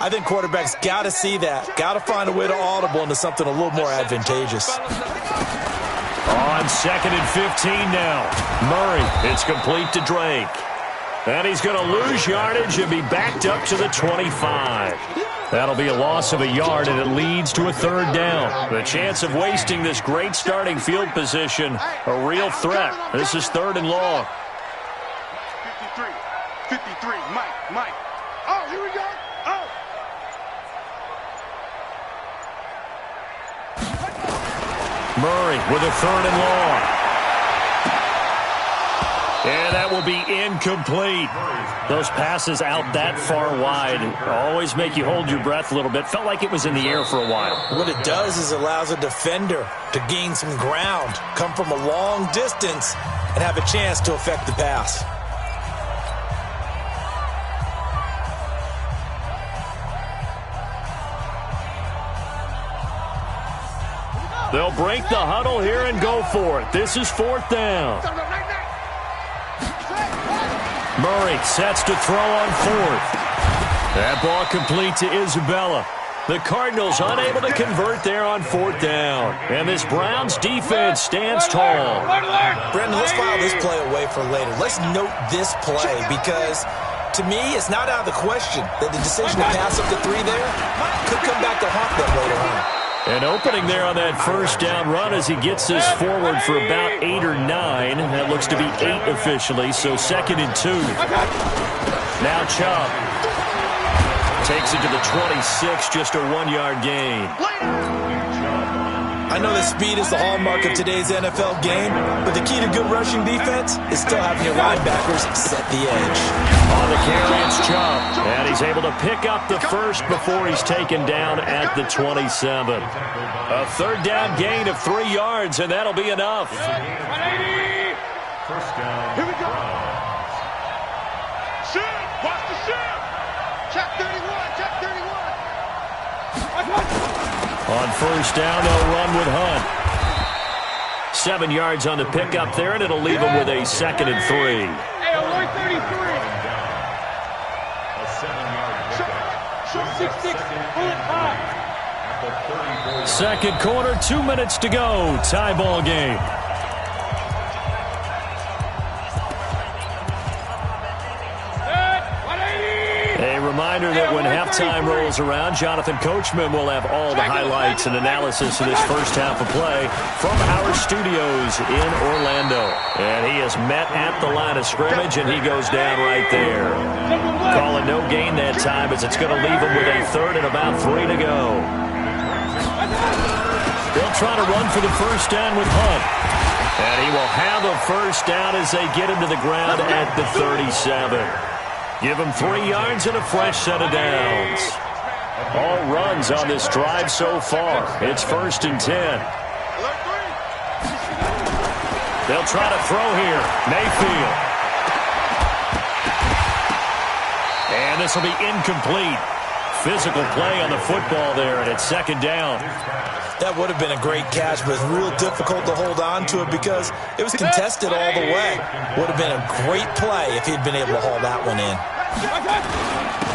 I think quarterbacks got to see that. Got to find a way to audible into something a little more advantageous. On 2nd and 15 now. Murray, it's complete to Drake. And he's going to lose yardage and be backed up to the 25. That'll be a loss of a yard, and it leads to a 3rd down. The chance of wasting this great starting field position, a real threat. This is 3rd and long. 53, Mike. Oh, here we go. Oh. Murray with a 3rd and long. And that will be incomplete. Those passes out that far wide always make you hold your breath a little bit. Felt like it was in the air for a while. What it does is allows a defender to gain some ground, come from a long distance, and have a chance to affect the pass. They'll break the huddle here and go for it. This is 4th down. Murray sets to throw on 4th. That ball complete to Isabella. The Cardinals unable to convert there on 4th down. And this Browns defense stands tall. Brandon, let's file this play away for later. Let's note this play because to me, it's not out of the question that the decision to pass up the 3 there could come back to haunt them later on. An opening there on that first down run as he gets this forward for about 8 or 9. That looks to be 8 officially, so 2nd and 2. Now Chubb takes it to the 26, just a 1-yard gain. I know that speed is the hallmark of today's NFL game, but the key to good rushing defense is still having your linebackers set the edge. On the carry, it's Chubb, and he's able to pick up the first before he's taken down at the 27. A 3rd down gain of 3 yards, and that'll be enough. 180. First down. Here we go. Shoot! Watch the shoot! Check 31, check 31. On first down, they'll run with Hunt. 7 yards on the pickup there, and it'll leave him with a 2nd and 3. Hey, 133. A 7-yard pickup. 6-6, bullet high. At the 34. Second quarter, 2 minutes to go. Tie ball game. A reminder that when halftime rolls around, Jonathan Coachman will have all the highlights and analysis of this first half of play from our studios in Orlando. And he is met at the line of scrimmage, and he goes down right there. Calling no gain that time as it's going to leave him with a 3rd and about 3 to go. They'll try to run for the first down with Hunt. And he will have a first down as they get him to the ground at the 37. Give him 3 yards and a fresh set of downs. All runs on this drive so far. It's 1st and 10. They'll try to throw here. Mayfield. And this will be incomplete. Physical play on the football there, and it's 2nd down. That would have been a great catch, but it's real difficult to hold on to it because it was contested all the way. Would have been a great play if he'd been able to haul that one in.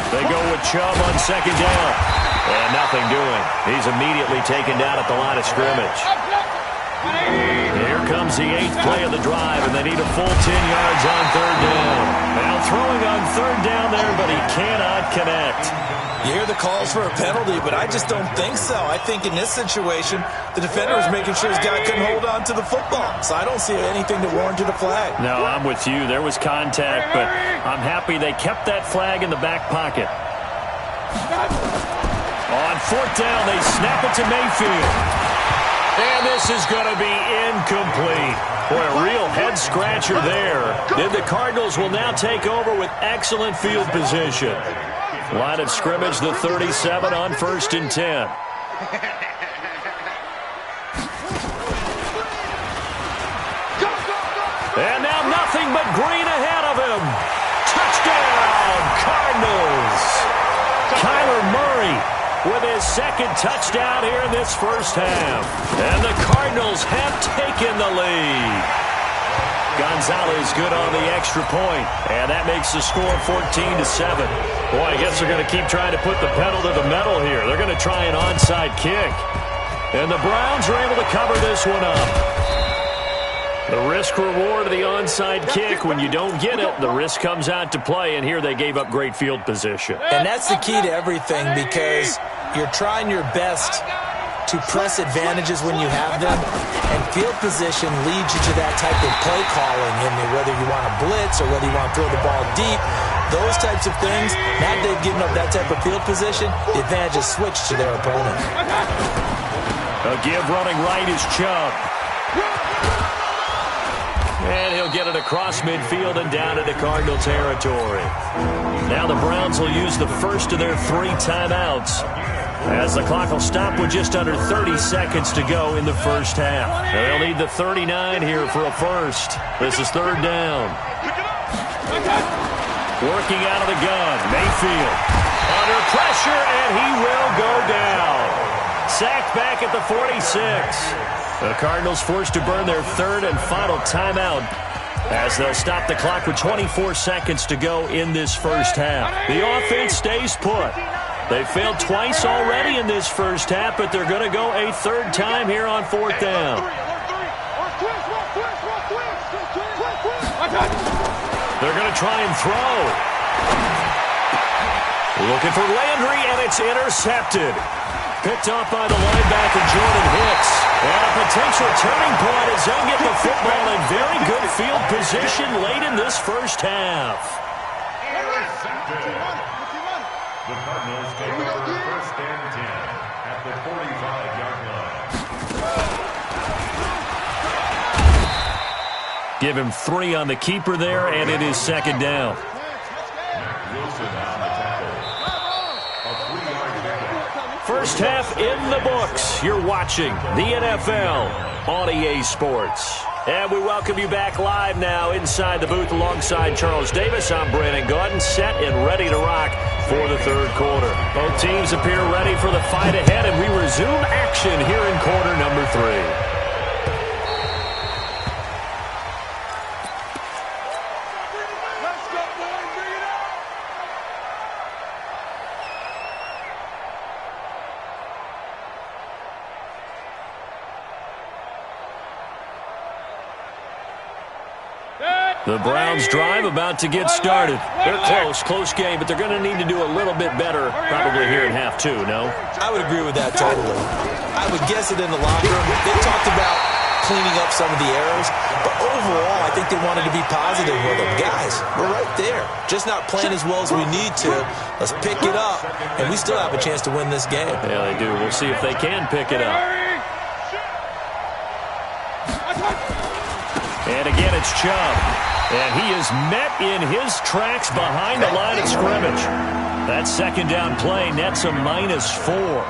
They go with Chubb on 2nd down. And nothing doing. He's immediately taken down at the line of scrimmage. Here comes the 8th play of the drive, and they need a full 10 yards on 3rd down. Now throwing on 3rd down there, but he cannot connect. You hear the calls for a penalty, but I just don't think so. I think in this situation, the defender was making sure his guy couldn't hold on to the football. So I don't see anything to warrant a flag. No, I'm with you. There was contact, but I'm happy they kept that flag in the back pocket. On 4th down, they snap it to Mayfield. And this is going to be incomplete. Boy, a real head-scratcher there. Then the Cardinals will now take over with excellent field position. Line of scrimmage, the 37 on 1st and 10. And now nothing but green ahead of him. Touchdown, Cardinals. Kyler Murray with his 2nd touchdown here in this first half. And the Cardinals have taken the lead. Gonzalez good on the extra point, and that makes the score 14-7. Boy, I guess they're going to keep trying to put the pedal to the metal here. They're going to try an onside kick. And the Browns are able to cover this one up. The risk-reward of the onside kick, when you don't get it, the risk comes out to play, and here they gave up great field position. And that's the key to everything because you're trying your best to press advantages when you have them, and field position leads you to that type of play calling, and whether you want to blitz or whether you want to throw the ball deep, those types of things, now they've given up that type of field position, the advantage is switched to their opponent. A give running right is Chubb. And he'll get it across midfield and down into Cardinal territory. Now the Browns will use the first of their 3 timeouts, as the clock will stop with just under 30 seconds to go in the first half. They'll need the 39 here for a first. This is 3rd down. Working out of the gun, Mayfield. Under pressure, and he will go down. Sacked back at the 46. The Cardinals forced to burn their 3rd and final timeout, as they'll stop the clock with 24 seconds to go in this first half. The offense stays put. They failed twice already in this first half, but they're going to go a 3rd time here on 4th down. They're going to try and throw. Looking for Landry, and it's intercepted. Picked off by the linebacker, Jordan Hicks. And a potential turning point as they'll get the football in very good field position late in this first half. The Cardinals take over first and 10 at the 45-yard line. Give him 3 on the keeper there, and it is second down. Wilson on the tackle. A 3-yard pickup. First half in the books. You're watching the NFL on EA Sports. And we welcome you back live now inside the booth alongside Charles Davis. I'm Brandon Gaudin, set and ready to rock for the third quarter. Both teams appear ready for the fight ahead, and we resume action here in quarter number 3. The Browns drive about to get started. They're close game, but they're going to need to do a little bit better probably here in half 2, no? I would agree with that totally. I would guess it in the locker room. They talked about cleaning up some of the errors, but overall, I think they wanted to be positive with them. Guys, we're right there. Just not playing as well as we need to. Let's pick it up, and we still have a chance to win this game. Yeah, they do. We'll see if they can pick it up. And again, it's Chubb. And he is met in his tracks behind the line of scrimmage. That second down play nets a -4.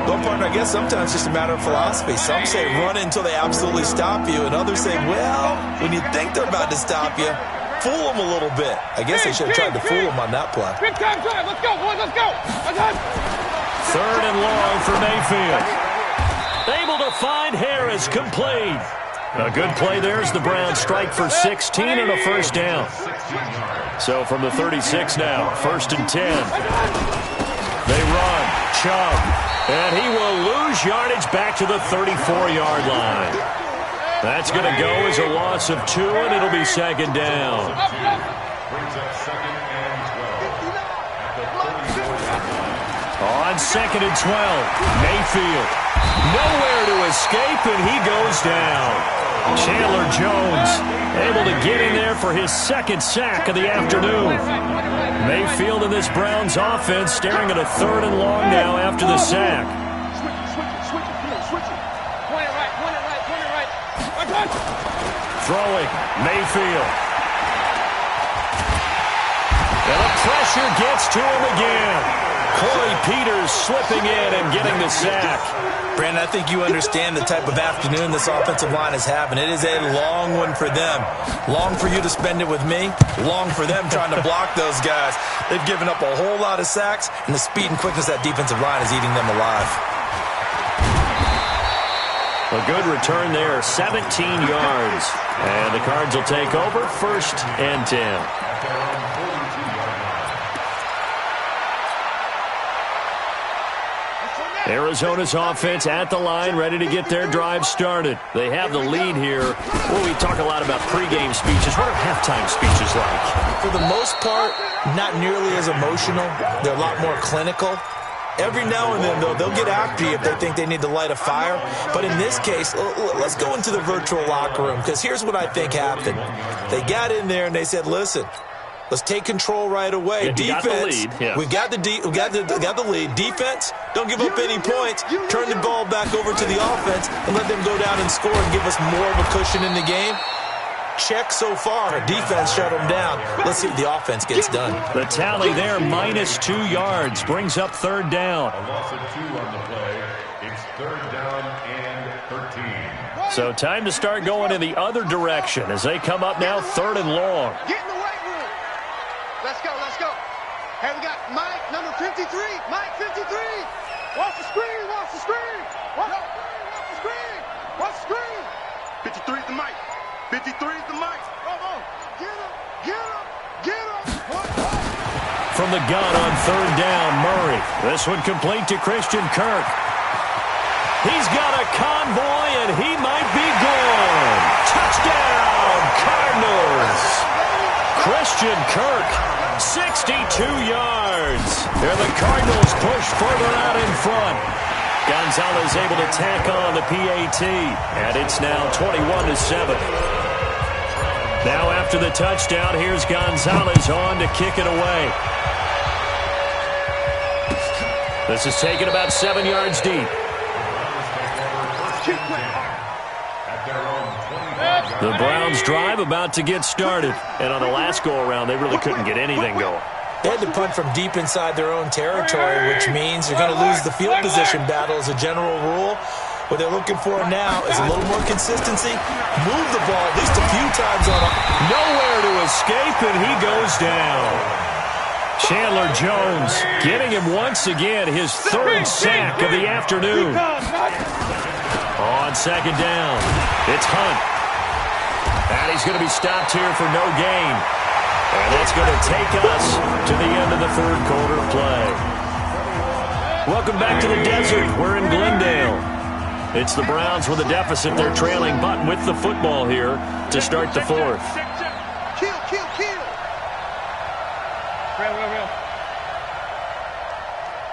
Well, partner, I guess sometimes it's just a matter of philosophy. Some say run until they absolutely stop you, and others say, well, when you think they're about to stop you, fool them a little bit. I guess they should have tried to fool them on that play. Big time drive. Let's go, boys. Let's go. Third and long for Mayfield. Able to find Harris, complete. A good play there as the Browns strike for 16 and a first down. So from the 36 now, first and 10. They run. Chubb. And he will lose yardage back to the 34-yard line. That's going to go as a loss of 2, and it'll be second down. Brings up second and 12 at the 34-yard line. On second and 12, Mayfield. Nowhere to escape, and he goes down. Chandler Jones able to get in there for his second sack of the afternoon. Mayfield and this Browns offense staring at a third and long now after the sack. Throwing, Mayfield. And the pressure gets to him again. Corey Peters slipping in and getting the sack. Brandon, I think you understand the type of afternoon this offensive line is having. It is a long one for them. Long for you to spend it with me. Long for them trying to block those guys. They've given up a whole lot of sacks, and the speed and quickness of that defensive line is eating them alive. A good return there, 17 yards. And the Cards will take over first and 10. Arizona's offense at the line, ready to get their drive started. They have the lead here. Well, we talk a lot about pregame speeches. What are halftime speeches like? For the most part, not nearly as emotional. They're a lot more clinical. Every now and then, though, they'll get after you if they think they need to light a fire. But in this case, let's go into the virtual locker room, because here's what I think happened. They got in there and they said, listen, let's take control right away. Yeah, defense, we got the lead. Defense, don't give up any points. Turn the ball back over to the offense and let them go down and score and give us more of a cushion in the game. Check so far. Defense shut them down. Let's see if the offense gets done. The tally there, -2 yards, brings up third down. A loss of 2 on the play. It's third down and 13. So time to start going in the other direction as they come up now, third and long. Get in the weight room. Let's go, let's go. Hey, we got Mike, number 53. Mike, 53. Watch the screen, watch the screen. Watch the screen, watch the screen. 53 is the Mike. 53 is the Mike. Come on. Get him, get him, get him. From the gun on third down, Murray. This one complete to Christian Kirk. He's got a convoy, and he might be gone. Touchdown, Cardinals. Christian Kirk 62 yards. And the Cardinals push further out in front. Gonzalez able to tack on the PAT. And it's now 21-7. Now after the touchdown, here's Gonzalez on to kick it away. This is taken about 7 yards deep. The Browns drive about to get started. And on the last go-around, they really couldn't get anything going. They had to punt from deep inside their own territory, which means you're going to lose the field position battle as a general rule. What they're looking for now is a little more consistency. Move the ball at least a few times on it. Nowhere to escape, and he goes down. Chandler Jones getting him once again, his third sack of the afternoon. On second down, it's Hunt. And he's going to be stopped here for no gain. And that's going to take us to the end of the third quarter play. Welcome back to the desert. We're in Glendale. It's the Browns with a deficit. They're trailing, but with the football here to start the fourth. Kill. Real.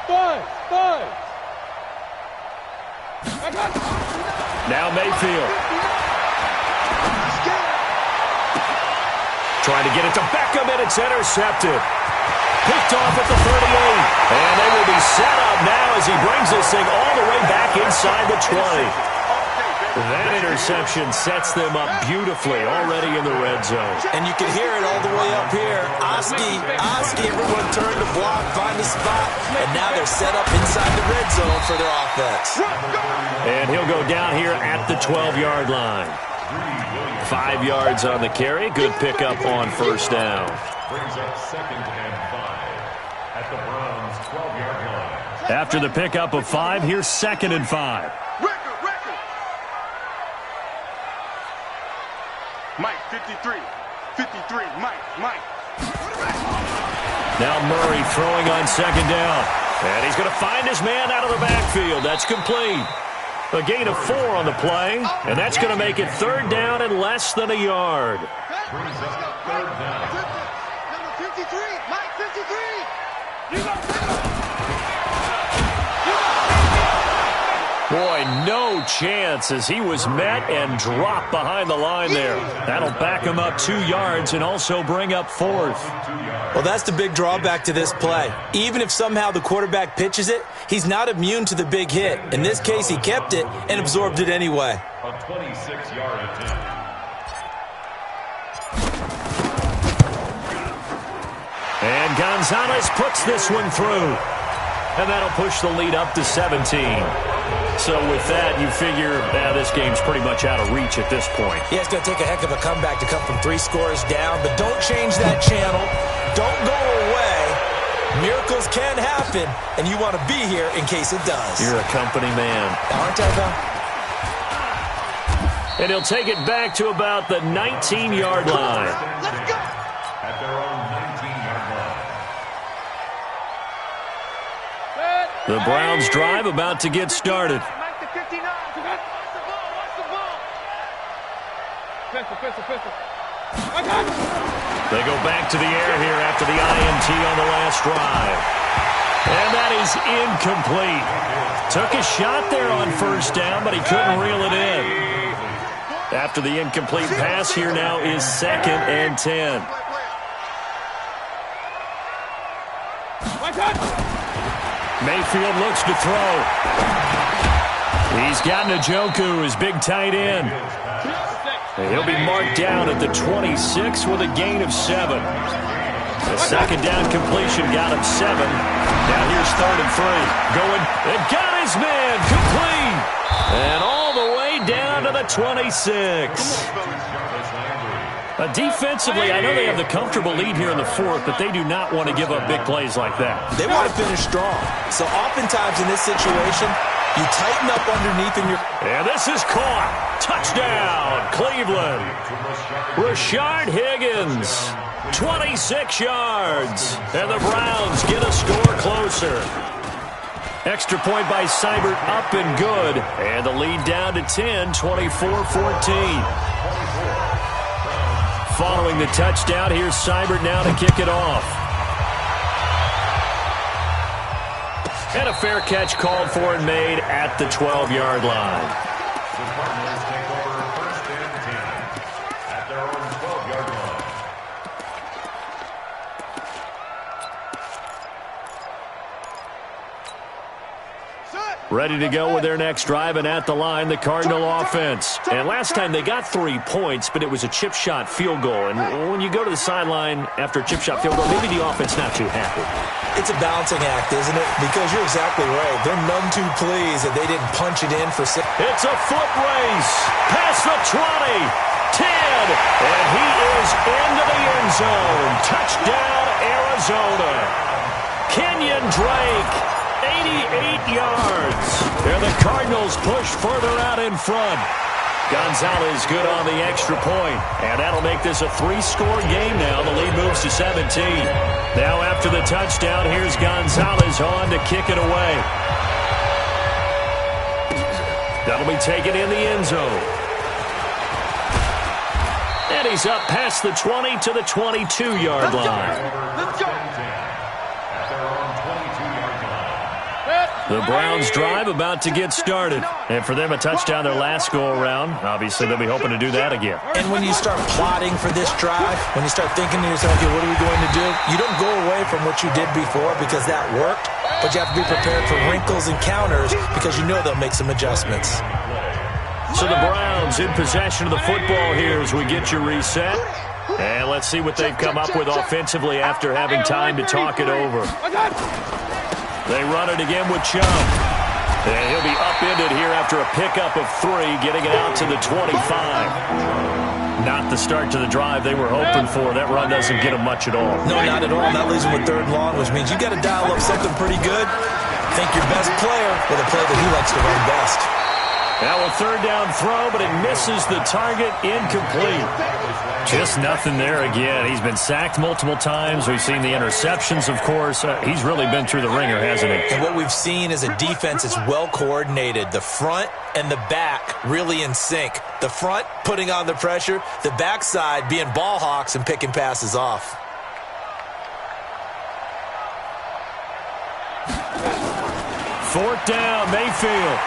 Five. Now Mayfield. Trying to get it to Beckham, and it's intercepted. Picked off at the 38. And they will be set up now as he brings this thing all the way back inside the 20. That interception sets them up beautifully already in the red zone. And you can hear it all the way up here. Oski, everyone turned to block, find a spot, and now they're set up inside the red zone for their offense. And he'll go down here at the 12-yard line. 5 yards on the carry. Good pickup on first down. Brings up 2nd and 5 at the Browns' 12-yard line. After the pickup of 5, here's 2nd and 5. Record. Mike, 53. Mike. Now Murray throwing on second down. And he's going to find his man out of the backfield. That's complete. A gain of 4 on the play, and that's going to make it third down and less than a yard. Brings up 3rd down. Number 53, Mike 53. Boy, no chance as he was met and dropped behind the line there. That'll back him up 2 yards and also bring up 4th. Well, that's the big drawback to this play. Even if somehow the quarterback pitches it, he's not immune to the big hit. In this case, he kept it and absorbed it anyway. A 26-yard attempt. And Gonzalez puts this one through. And that'll push the lead up to 17. So with that, you figure this game's pretty much out of reach at this point. Yeah, it's going to take a heck of a comeback to come from 3 scores down, but don't change that channel. Don't go away. Miracles can happen, and you want to be here in case it does. You're a company man. Aren't I, though? And he'll take it back to about the 19-yard line. Let's go. At their own 19-yard line. The Browns drive about to get started. Mike the 59. Watch the ball. Pistol. They go back to the air here after the INT on the last drive. And that is incomplete. Took a shot there on first down, but he couldn't reel it in. After the incomplete pass, here now is 2nd and 10. Mayfield looks to throw. He's got Njoku, his big tight end. And he'll be marked down at the 26 with a gain of 7. The second down completion got him 7. Now here's 3rd and 3. Going and got his man complete. And all the way down to the 26. Defensively, I know they have the comfortable lead here in the 4th, but they do not want to give up big plays like that. They want to finish strong. So oftentimes in this situation, you tighten up underneath and you're... And this is caught. Touchdown, Cleveland. Rashard Higgins, 26 yards. And the Browns get a score closer. Extra point by Seibert up and good. And the lead down to 10, 24-14. Following the touchdown, here's Seibert now to kick it off. And a fair catch called for and made at the 12-yard line. The Cardinals take over first and 10 at their own 12-yard line. Ready to go with their next drive, and at the line, the Cardinal offense. And last time they got 3 points, but it was a chip shot field goal. And when you go to the sideline after a chip shot field goal, maybe the offense not too happy. It's a balancing act, isn't it? Because you're exactly right. They're none too pleased that they didn't punch it in for 6. It's a foot race. Past the 20. 10. And he is into the end zone. Touchdown, Arizona. Kenyon Drake. 88 yards. And the Cardinals push further out in front. Gonzalez good on the extra point. And that'll make this a 3-score game now. The lead moves to 17. Now after the touchdown, here's Gonzalez on to kick it away. That'll be taken in the end zone. And he's up past the 20 to the 22-yard line. Let's go. The Browns drive about to get started. And for them, a touchdown their last go-around. Obviously, they'll be hoping to do that again. And when you start plotting for this drive, when you start thinking to yourself, okay, what are we going to do? You don't go away from what you did before because that worked, but you have to be prepared for wrinkles and counters because you know they'll make some adjustments. So the Browns in possession of the football here as we get you reset. And let's see what they've come up with offensively after having time to talk it over. They run it again with Chubb. And he'll be upended here after a pickup of 3, getting it out to the 25. Not the start to the drive they were hoping for. That run doesn't get them much at all. No, not at all. Not losing with 3rd and long, which means you got to dial up something pretty good. Think your best player with a play that he likes to run best. Now a 3rd down throw, but it misses the target, incomplete. Just nothing there again. He's been sacked multiple times. We've seen the interceptions, of course. He's really been through the ringer, hasn't he? And what we've seen is a defense that's well coordinated. The front and the back really in sync. The front putting on the pressure, the backside being ball hawks and picking passes off. Fourth down, Mayfield.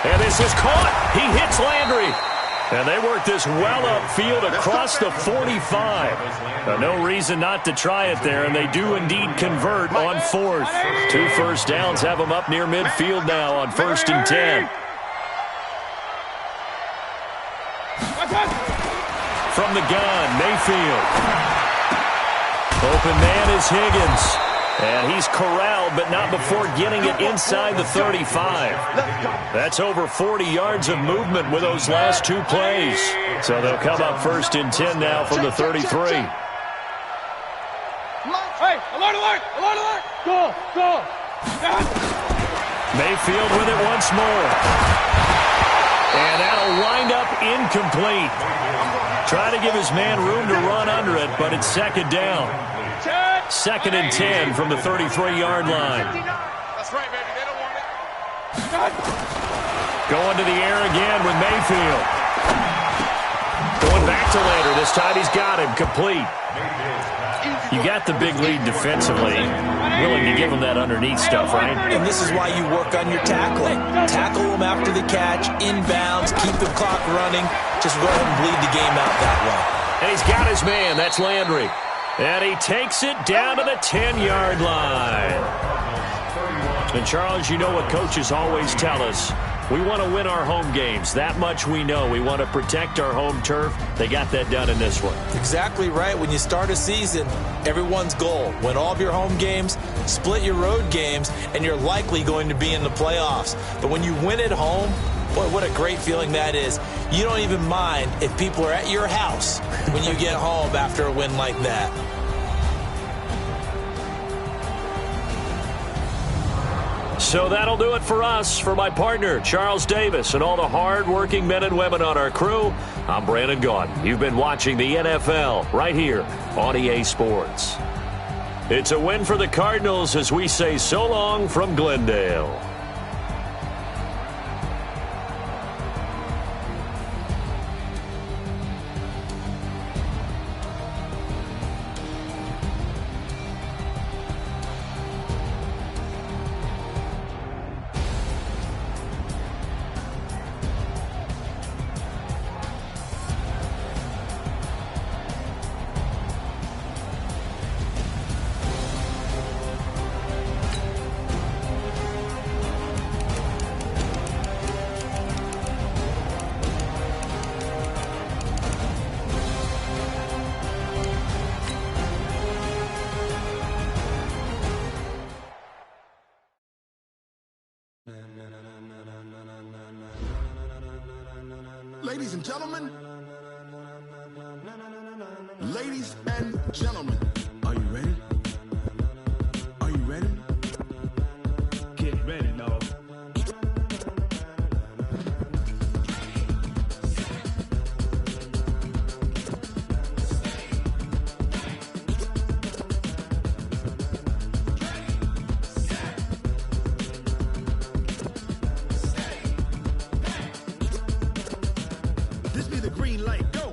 And this is caught. He hits Landry. And they work this well upfield across the 45. No reason not to try it there, and they do indeed convert on 4th. 2 first downs have them up near midfield now on 1st and 10. From the gun, Mayfield. Open man is Higgins. And he's corralled, but not before getting it inside the 35. That's over 40 yards of movement with those last 2 plays. So they'll come up 1st and 10 now from the 33. Hey, alert, alert, alert, alert. Go. Mayfield with it once more. And that'll wind up incomplete. Try to give his man room to run under it, but it's 2nd down. 2nd and 10 from the 33-yard line. That's right, baby. They don't want it. Going to the air again with Mayfield. Going back to Landry. This time he's got him complete. You got the big lead defensively. Willing to give him that underneath stuff, right? And this is why you work on your tackling. Tackle them after the catch, inbounds, keep the clock running. Just go ahead and bleed the game out that way. And he's got his man. That's Landry. And he takes it down to the 10-yard line. And, Charles, you know what coaches always tell us. We want to win our home games. That much we know. We want to protect our home turf. They got that done in this one. Exactly right. When you start a season, everyone's goal, win all of your home games, split your road games, and you're likely going to be in the playoffs. But when you win at home, boy, what a great feeling that is. You don't even mind if people are at your house when you get home after a win like that. So that'll do it for us. For my partner, Charles Davis, and all the hard-working men and women on our crew, I'm Brandon Gaudin. You've been watching the NFL right here on EA Sports. It's a win for the Cardinals as we say so long from Glendale. Ladies and gentlemen. Ladies and gentlemen. Are you ready? Are you ready? Get ready, dog. This be the green light. Go.